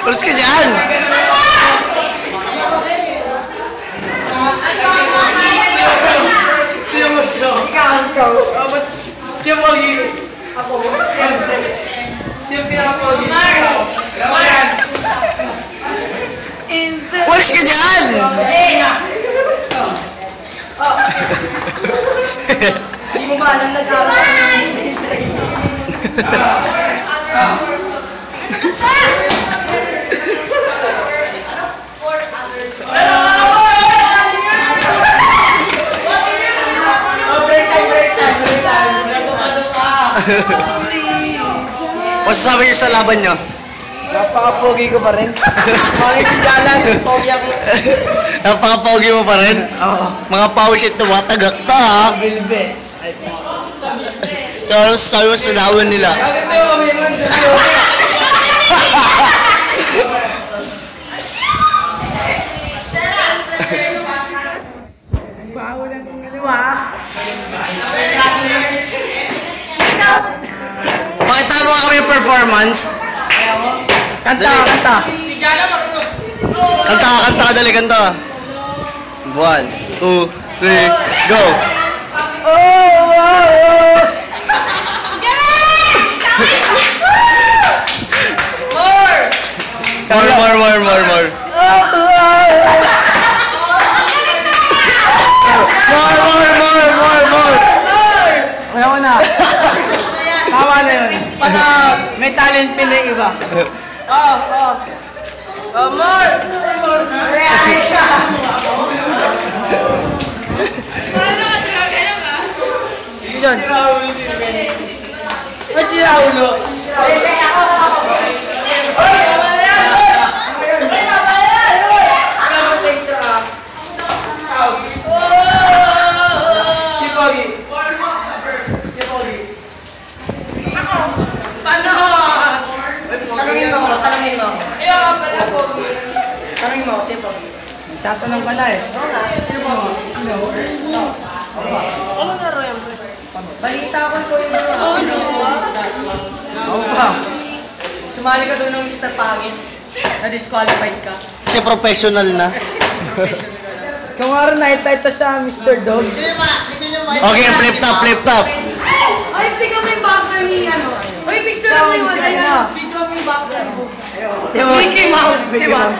Ulis ka dyan! Ulis ka dyan! Hindi mo ba alam nag-aaral? Masasabi niyo sa laban niyo? Napaka-pogi ko pa rin. Pangit si Jalan, pogi ako. Napaka-pogi mo pa rin? Oo. Mga pawis ito, matagak ta ha? Bilbes. Pero sabi mo sa dawan nila. Bakit mo kami naman dito? Paulan ng ginawa. Pakita mo kami yung performance. Kanta, kanta. Kanta, dali, kanta. 1, 2, 3, go! Oh, oh, oh. More. More. Wala ko na. Tama na yun. May talent pin na yung iba. More! Yun. Ba't si Raulo? Si Pogi. Paano? Tanungin mo. Ayaw ka pala, Pogi. Tanungin mo, si Pogi. Tatanong ka na eh. Oo nga. Sino Pogi? Sino? Ano nga ro yan, pre? Balita ko yung mga. Oo ba? Sumali ka doon ng Mr. Pangit. Na-disqualified ka. Kasi professional na. Kung nga rin nakita sa Mr. Dog. Okay, flip top. Ay, tingnan mo yung boxer ni ano. Uy, picture mo yung ano. Picture mo yung boxer mo. Mickey Mouse, di ba?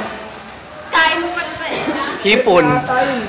Kain mo pa na ba eh? Hipon. Tayo.